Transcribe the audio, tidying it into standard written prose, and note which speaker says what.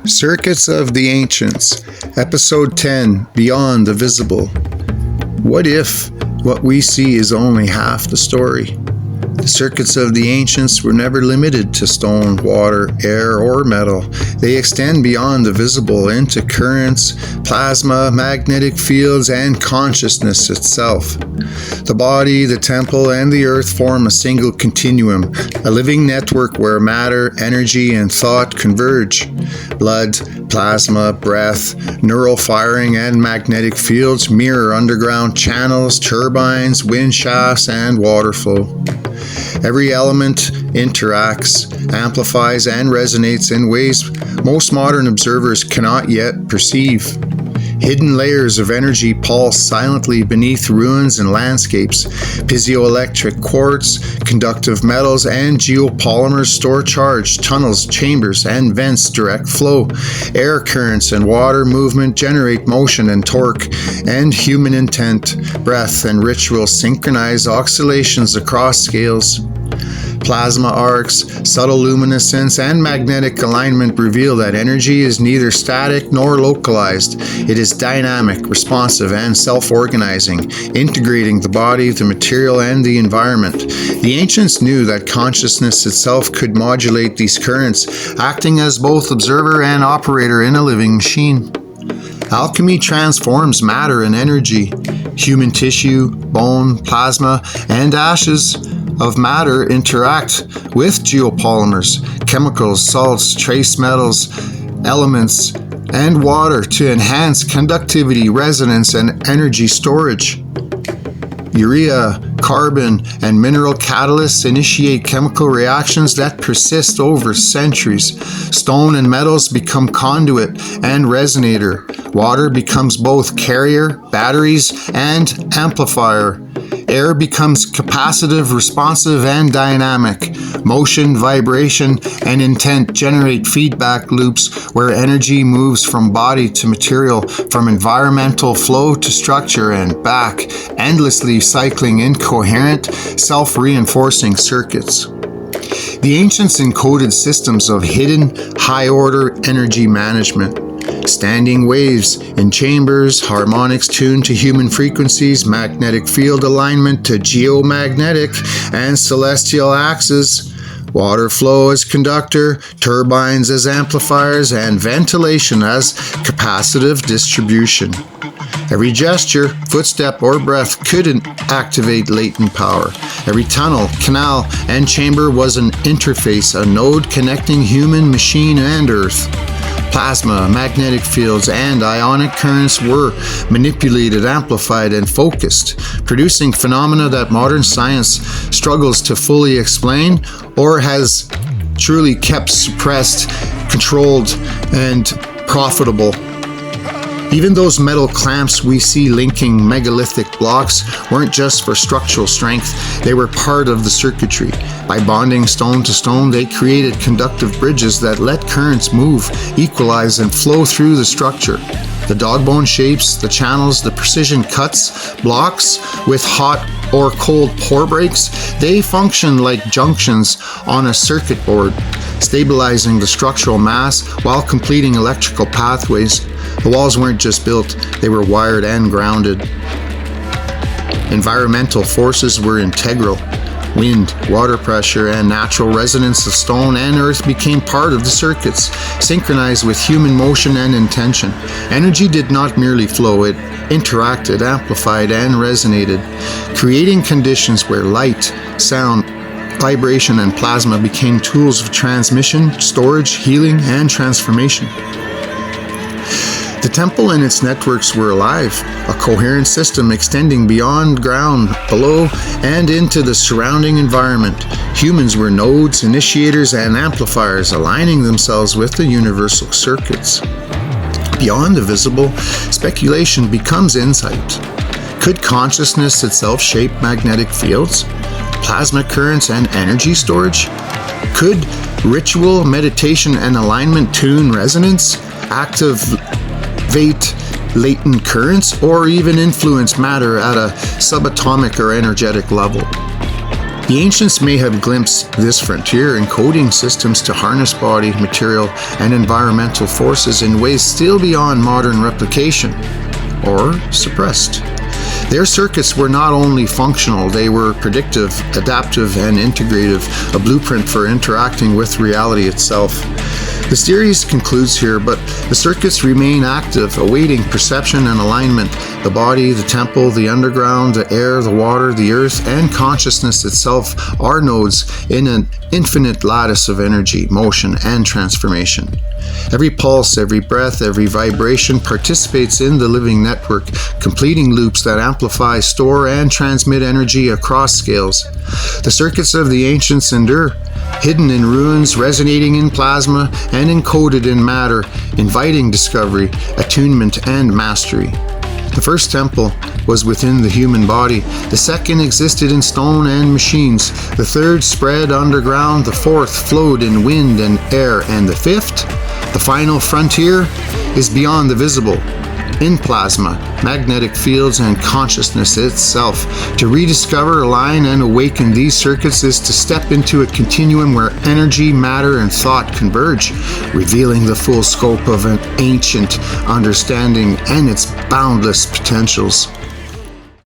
Speaker 1: Circuits of the Ancients, Episode 10, Beyond the Visible. What if what we see is only half the story? The circuits of the ancients were never limited to stone, water, air, or metal. They extend beyond the visible into currents, plasma, magnetic fields, and consciousness itself. The body, the temple, and the earth form a single continuum, a living network where matter, energy, and thought converge. Blood, plasma, breath, neural firing, and magnetic fields mirror underground channels, turbines, wind shafts, and water flow. Every element interacts, amplifies, and resonates in ways most modern observers cannot yet perceive. Hidden layers of energy pulse silently beneath ruins and landscapes. Piezoelectric quartz, conductive metals, and geopolymers store charge. Tunnels, chambers, and vents direct flow. Air currents and water movement generate motion and torque, and human intent, breath, and ritual synchronize oscillations across scales. Plasma arcs, subtle luminescence, and magnetic alignment reveal that energy is neither static nor localized. It is dynamic, responsive, and self-organizing, integrating the body, the material, and the environment. The ancients knew that consciousness itself could modulate these currents, acting as both observer and operator in a living machine. Alchemy transforms matter and energy. Human tissue, bone, plasma, and ashes of matter interact with geopolymers, chemicals, salts, trace metals, elements, and water to enhance conductivity, resonance, and energy storage. Urea, carbon, and mineral catalysts initiate chemical reactions that persist over centuries. Stone and metals become conduit and resonator. Water becomes both carrier, batteries, and amplifier. Air becomes capacitive, responsive, and dynamic. Motion, vibration, and intent generate feedback loops where energy moves from body to material, from environmental flow to structure and back, endlessly cycling in coherent, self-reinforcing circuits. The ancients encoded systems of hidden, high-order energy management. Standing waves in chambers, harmonics tuned to human frequencies, magnetic field alignment to geomagnetic and celestial axes, water flow as conductor, turbines as amplifiers, and ventilation as capacitive distribution. Every gesture, footstep, or breath could activate latent power. Every tunnel, canal, and chamber was an interface, a node connecting human, machine, and earth. Plasma, magnetic fields, and ionic currents were manipulated, amplified, and focused, producing phenomena that modern science struggles to fully explain or has truly kept suppressed, controlled, and profitable. Even those metal clamps we see linking megalithic blocks weren't just for structural strength, they were part of the circuitry. By bonding stone to stone, they created conductive bridges that let currents move, equalize, and flow through the structure. The dogbone shapes, the channels, the precision cuts, blocks with hot or cold pore breaks, they function like junctions on a circuit board, stabilizing the structural mass while completing electrical pathways. The walls weren't just built, they were wired and grounded. Environmental forces were integral. Wind, water pressure, and natural resonance of stone and earth became part of the circuits, synchronized with human motion and intention. Energy did not merely flow, it interacted, amplified, and resonated, creating conditions where light, sound, vibration, and plasma became tools of transmission, storage, healing, and transformation. The temple and its networks were alive, a coherent system extending beyond ground, below, and into the surrounding environment. Humans were nodes, initiators, and amplifiers, aligning themselves with the universal circuits. Beyond the visible, speculation becomes insight. Could consciousness itself shape magnetic fields, plasma currents, and energy storage? Could ritual, meditation, and alignment tune resonance, activate latent currents, or even influence matter at a subatomic or energetic level? The ancients may have glimpsed this frontier, encoding systems to harness body, material, and environmental forces in ways still beyond modern replication, or suppressed. Their circuits were not only functional, they were predictive, adaptive, and integrative, a blueprint for interacting with reality itself. The series concludes here, but the circuits remain active, awaiting perception and alignment. The body, the temple, the underground, the air, the water, the earth, and consciousness itself are nodes in an infinite lattice of energy, motion, and transformation. Every pulse, every breath, every vibration participates in the living network, completing loops that amplify, store, and transmit energy across scales. The circuits of the ancients endure, hidden in ruins, resonating in plasma, and encoded in matter, inviting discovery, attunement, and mastery. The first temple was within the human body. The second existed in stone and machines. The third spread underground. The fourth flowed in wind and air. And the fifth, the final frontier, is beyond the visible, in plasma, magnetic fields, and consciousness itself. To rediscover, align, and awaken these circuits is to step into a continuum where energy, matter, and thought converge, revealing the full scope of an ancient understanding and its boundless potentials.